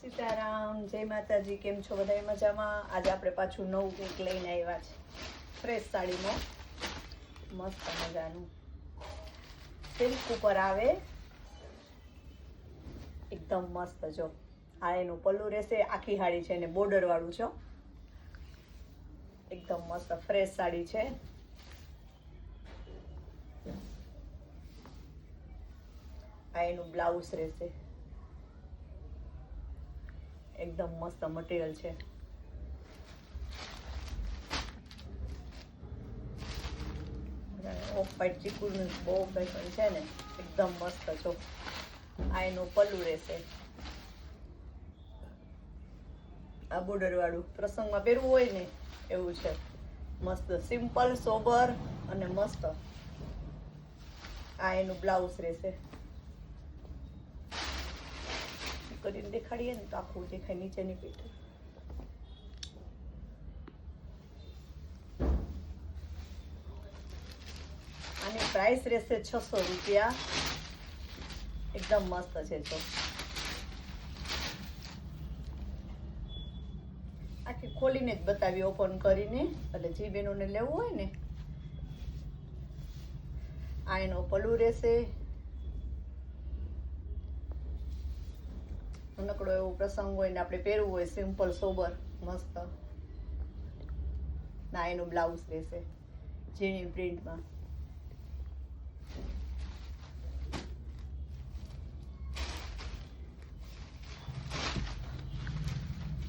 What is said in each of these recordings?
સીતારામ, જય માતાજી. કેમ છો બધા? મજામાં? આજે આપણે પાછું નવું કંઈક લઈને આવ્યા છે. ફ્રેશ સાડીમાં મસ્ત મજાનું સિલ્ક ઉપર આવે, એકદમ મસ્ત. જો આ એનું પલ્લું રહેશે, આખી સાડી છે ને બોર્ડર વાળું છે, એકદમ મસ્ત ફ્રેશ સાડી છે. આ એનું બ્લાઉઝ રહેશે, એકદમ મસ્ત મટીરિયલ છે. ઓફ વ્હાઈટ ચીકુનું બહુ ફેશન છે ને, એકદમ મસ્ત. જો આ એનું પલ્લું રહેશે, આ બોર્ડર વાળું પ્રસંગમાં પહેરવું હોય ને એવું છે. મસ્ત સિમ્પલ સોબર અને મસ્ત. આ એનું બ્લાઉઝ રહેશે. કરીને દેખાડીએ ને તો આખું દેખાય નીચેની પીઠ. આની પ્રાઇસ રહેશે 600 રૂપિયા. એકદમ મસ્ત છે. જો આખી ખોલીને જ બતાવી, ઓપન કરીને, એટલે જે બહેનોને લેવું હોય ને. આ એનો પલ્લું રહેશે. નકડો એવો પ્રસંગ હોય ને આપણે પહેરવું હોય સિમ્પલ સોબર મસ્ત. ના એનું બ્લાઉઝ રહેશે ઝીણી પ્રિન્ટમાં.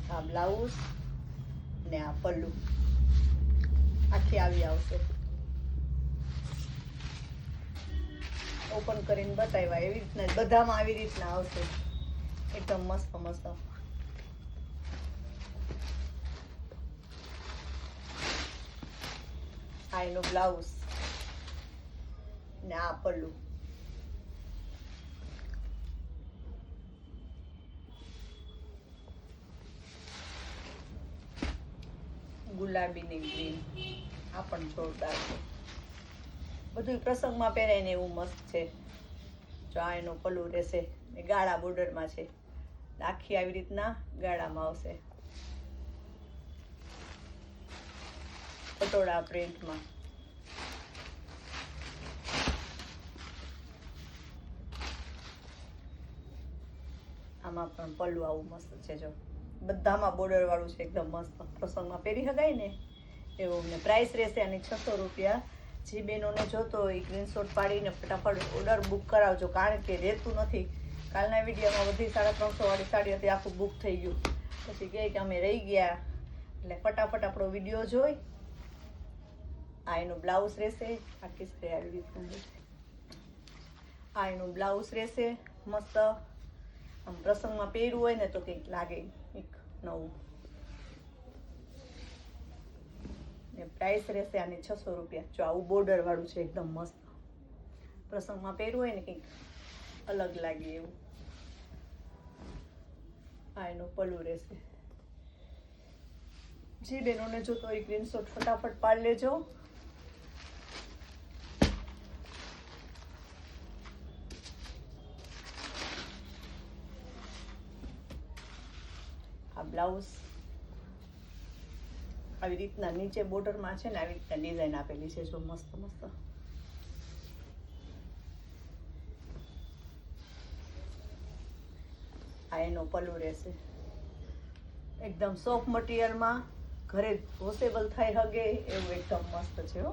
આ બ્લાઉઝ ને આ પલ્લું આખી આવી આવશે. ઓપન કરીને બતાવ્યા એવી રીતના બધામાં આવી રીતના આવશે, એકદમ મસ્ત મસ્ત. આ એનું બ્લાઉઝ ને આ પલ્લું. ગુલાબી ને ગ્રીન, આ પણ જોરદાર છે. બધું પ્રસંગમાં પહેરાય ને એવું મસ્ત છે. જો આ એનું પલ્લું રહેશે, ગાળા બોર્ડરમાં છે, આખી આવી રીતના ગાળામાં આવશે, પટોળા પ્રિન્ટમાં. આમાં પણ પલ્લું આવું મસ્ત છે. જો બધામાં બોર્ડર વાળું છે, એકદમ મસ્ત. પ્રસંગમાં પહેરી શકાય ને એવું. ને પ્રાઇસ રહેશે આની 600 રૂપિયા. જે બહેનોને જોતો હોય સ્ક્રીનશોટ પાડીને ફટાફટ ઓર્ડર બુક કરાવજો, કારણ કે રહેતું નથી. કાલના વિડીયોમાં બધી 350 વાળી સાડી હતી, આખું બુક થઈ ગયું. પછી કહે કે અમે રહી ગયા, એટલે ફટાફટ આપણો વિડીયો જોઈ. આ એનું બ્લાઉઝ રહેશે, આખી સ્પ્રે આવી રીતનું રહેશે. આ એનું બ્લાઉઝ રહેશે મસ્ત. આમ પ્રસંગમાં પહેરવું હોય ને તો કંઈક લાગે કંઈક નવું. ને પ્રાઇસ રહેશે આની 600 રૂપિયા. જો આવું બોર્ડર વાળું છે, એકદમ મસ્ત. પ્રસંગમાં પહેરવું હોય ને કંઈક અલગ લાગે એવું. આ એનું પલ્લું રહેશે. જે બહેનોને જોતો હોય સ્ક્રીનશોટ ફટાફટ પાડી લેજો. આ બ્લાઉઝ આવી રીતના નીચે બોર્ડરમાં છે ને, આવી રીતના ડિઝાઇન આપેલી છે. જો મસ્ત મસ્ત. આ એનો પલ્લું રહેશે, એકદમ સોફ્ટ મટીરિયલમાં, ઘરે વોશેબલ થઈ શકે એવું એકદમ મસ્ત છે. હો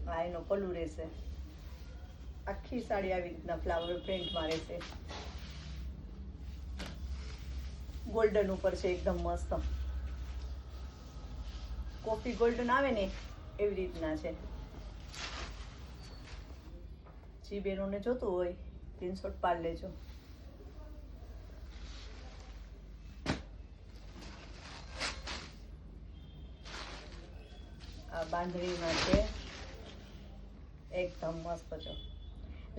આ એનો પલ્લું રહેશે. આખી સાડી આવી રીતના ફ્લાવર પ્રિન્ટમાં રહેશે, ગોલ્ડન ઉપર છે, એકદમ મસ્ત. કોફી ગોલ્ડન આવે ને એવી રીતના છે. જે બહેનોને જોતું હોય સ્ક્રીનશોટ પાડી લેજો. આ બાંધણીમાં છે, એકદમ મસ્ત. જો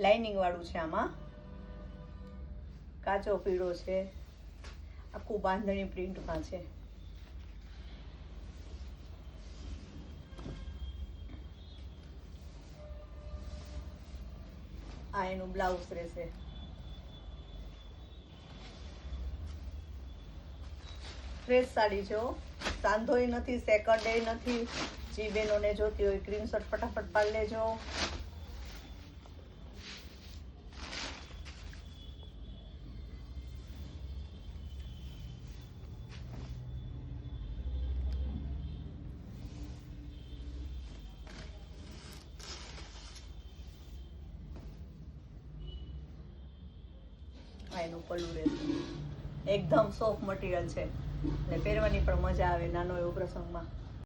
લાઇનિંગ વાળું છે, આમાં કાચો પીળો છે, આખું બાંધણી પ્રિન્ટમાં છે. આ એનું બ્લાઉઝ રહેશે. ફ્રેશ સાડી છે, સાંધોય નથી, સેકન્ડ એ નથી. જે બહેનોને જોતી હોય સ્ક્રીનશોટ ફટાફટ પાડી લેજો. એનું પલ્લું રહેશે, એકદમ સોફ્ટ મટીરિયલ છે અને પહેરવાની પણ મજા આવે નાનો એવો પ્રસંગમાં.